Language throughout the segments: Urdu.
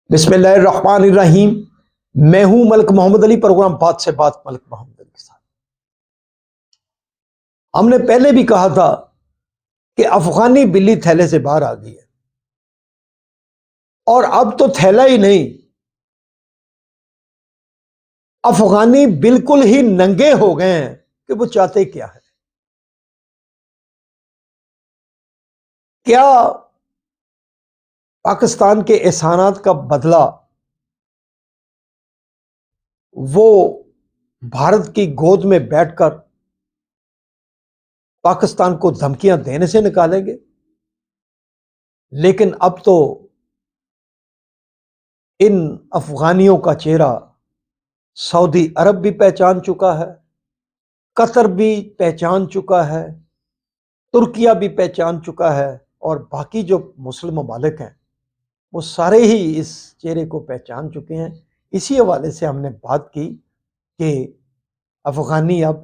بسم اللہ الرحمن الرحیم۔ میں ہوں ملک محمد علی، پروگرام بات سے بات ملک محمد علی کے ساتھ۔ ہم نے پہلے بھی کہا تھا کہ افغانی بلی تھیلے سے باہر آ گئی ہے، اور اب تو تھیلا ہی نہیں، افغانی بالکل ہی ننگے ہو گئے ہیں کہ وہ چاہتے کیا ہے۔ کیا پاکستان کے احسانات کا بدلہ وہ بھارت کی گود میں بیٹھ کر پاکستان کو دھمکیاں دینے سے نکالیں گے؟ لیکن اب تو ان افغانیوں کا چہرہ سعودی عرب بھی پہچان چکا ہے، قطر بھی پہچان چکا ہے، ترکیہ بھی پہچان چکا ہے، اور باقی جو مسلم ممالک ہیں وہ سارے ہی اس چہرے کو پہچان چکے ہیں۔ اسی حوالے سے ہم نے بات کی کہ افغانی اب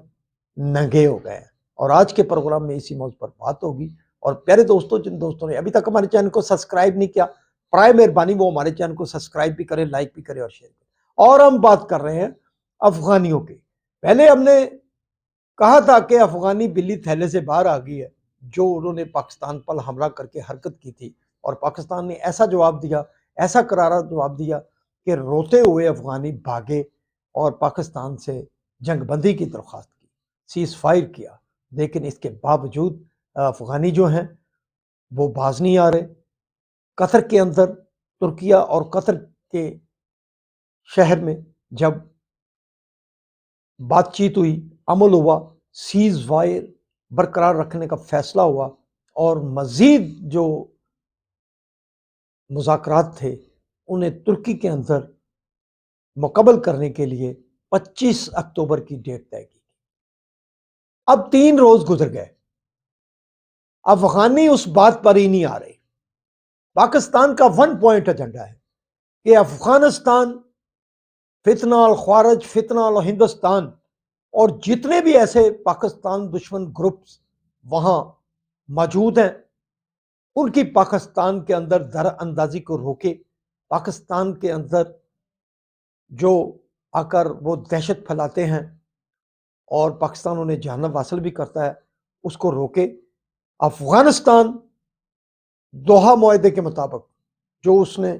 ننگے ہو گئے ہیں، اور آج کے پروگرام میں اسی موضوع پر بات ہوگی۔ اور پیارے دوستوں، جن دوستوں نے ابھی تک ہمارے چینل کو سبسکرائب نہیں کیا، برائے مہربانی وہ ہمارے چینل کو سبسکرائب بھی کریں، لائک بھی کریں اور شیئر کریں۔ اور ہم بات کر رہے ہیں افغانیوں کی۔ پہلے ہم نے کہا تھا کہ افغانی بلی تھیلے سے باہر آ گئی ہے، جو انہوں نے پاکستان پر حملہ کر کے حرکت کی تھی، اور پاکستان نے ایسا جواب دیا، ایسا کرارا جواب دیا کہ روتے ہوئے افغانی بھاگے اور پاکستان سے جنگ بندی کی درخواست کی، سیز فائر کیا۔ لیکن اس کے باوجود افغانی جو ہیں وہ باز نہیں آ رہے۔ قطر کے اندر، ترکیہ اور قطر کے شہر میں جب بات چیت ہوئی، عمل ہوا، سیز فائر برقرار رکھنے کا فیصلہ ہوا، اور مزید جو مذاکرات تھے انہیں ترکی کے اندر مکمل کرنے کے لیے 25 اکتوبر کی ڈیٹ طے کی۔ اب 3 روز گزر گئے، افغانی اس بات پر ہی نہیں آ رہے۔ پاکستان کا 1 پوائنٹ ایجنڈا ہے کہ افغانستان فتنہ الخوارج، فتنہ الہندوستان، اور جتنے بھی ایسے پاکستان دشمن گروپس وہاں موجود ہیں ان کی پاکستان کے اندر در اندازی کو روکے، پاکستان کے اندر جو آ کر وہ دہشت پھیلاتے ہیں اور پاکستان انہیں جانب حاصل بھی کرتا ہے، اس کو روکے۔ افغانستان دوحہ معاہدے کے مطابق جو اس نے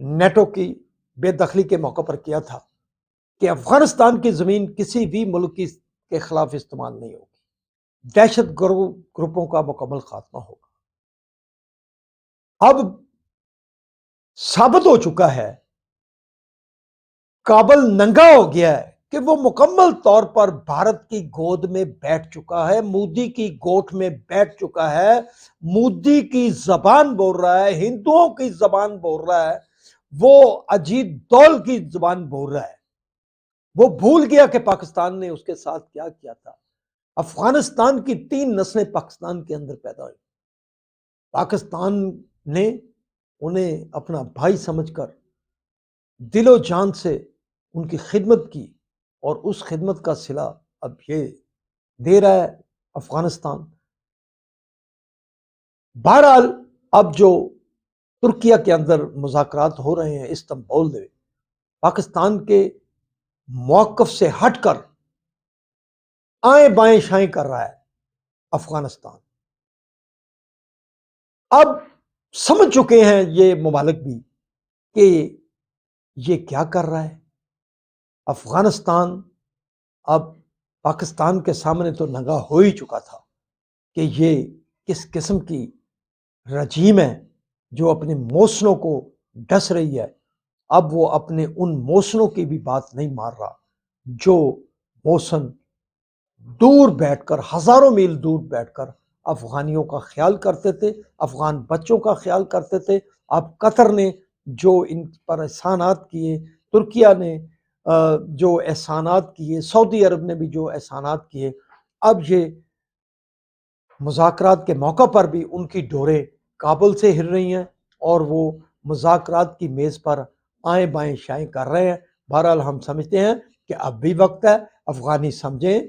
نیٹو کی بے دخلی کے موقع پر کیا تھا کہ افغانستان کی زمین کسی بھی ملک کے خلاف استعمال نہیں ہوگی، دہشت گروپوں کا مکمل خاتمہ ہوگا۔ اب ثابت ہو چکا ہے، کابل ننگا ہو گیا ہے کہ وہ مکمل طور پر بھارت کی گود میں بیٹھ چکا ہے، مودی کی گوٹ میں بیٹھ چکا ہے، مودی کی زبان بول رہا ہے، ہندوؤں کی زبان بول رہا ہے، وہ اجیت دول کی زبان بول رہا ہے۔ وہ بھول گیا کہ پاکستان نے اس کے ساتھ کیا کیا تھا۔ افغانستان کی 3 نسلیں پاکستان کے اندر پیدا ہوئی۔ پاکستان نے انہیں اپنا بھائی سمجھ کر دل و جان سے ان کی خدمت کی، اور اس خدمت کا صلہ اب یہ دے رہا ہے افغانستان۔ بہرحال اب جو ترکیہ کے اندر مذاکرات ہو رہے ہیں استنبول میں، پاکستان کے موقف سے ہٹ کر آئیں بائیں شائیں کر رہا ہے افغانستان۔ اب سمجھ چکے ہیں یہ ممالک بھی کہ یہ کیا کر رہا ہے۔ افغانستان اب پاکستان کے سامنے تو ننگا ہو ہی چکا تھا کہ یہ کس قسم کی رجیم ہے جو اپنے موسنوں کو ڈس رہی ہے۔ اب وہ اپنے ان موسنوں کی بھی بات نہیں مار رہا جو موسن دور بیٹھ کر، ہزاروں میل دور بیٹھ کر افغانیوں کا خیال کرتے تھے، افغان بچوں کا خیال کرتے تھے۔ اب قطر نے جو ان پر احسانات کیے، ترکیہ نے جو احسانات کیے، سعودی عرب نے بھی جو احسانات کیے، اب یہ مذاکرات کے موقع پر بھی ان کی ڈوریں کابل سے ہل رہی ہیں، اور وہ مذاکرات کی میز پر آئیں بائیں شائیں کر رہے ہیں۔ بہرحال ہم سمجھتے ہیں کہ اب بھی وقت ہے، افغانی سمجھیں،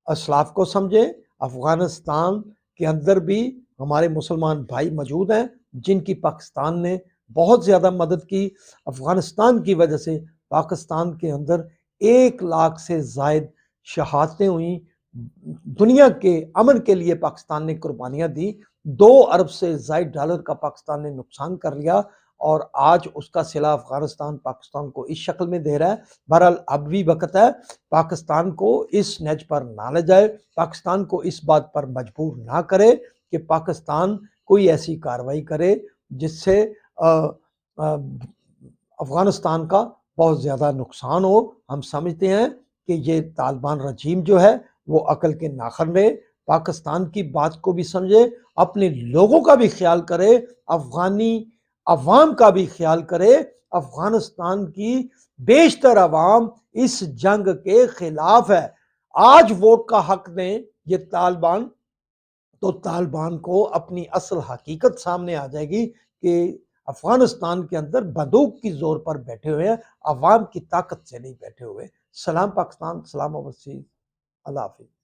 اسلاف کو سمجھیں۔ افغانستان کے اندر بھی ہمارے مسلمان بھائی موجود ہیں جن کی پاکستان نے بہت زیادہ مدد کی افغانستان کی وجہ سے پاکستان کے اندر 1 لاکھ سے زائد شہادتیں ہوئیں دنیا کے امن کے لیے پاکستان نے قربانیاں دی 2 ارب سے زائد ڈالر کا پاکستان نے نقصان کر لیا اور آج اس کا صلہ افغانستان پاکستان کو اس شکل میں دے رہا ہے بہرحال اب بھی وقت ہے پاکستان کو اس نج پر نہ لے جائے پاکستان کو اس بات پر مجبور نہ کرے کہ پاکستان کوئی ایسی کارروائی کرے جس سے افغانستان کا بہت زیادہ نقصان ہو ہم سمجھتے ہیں کہ یہ طالبان رجیم جو ہے وہ عقل کے ناخن میں پاکستان کی بات کو بھی سمجھے اپنے لوگوں کا بھی خیال کرے افغانی عوام کا بھی خیال کرے افغانستان کی بیشتر عوام اس جنگ کے خلاف ہے آج ووٹ کا حق دیں یہ طالبان تو طالبان کو اپنی اصل حقیقت سامنے آ جائے گی کہ افغانستان کے اندر بندوق کی زور پر بیٹھے ہوئے ہیں عوام کی طاقت سے نہیں بیٹھے ہوئے سلام پاکستان سلام اوورسیز اللہ حافظ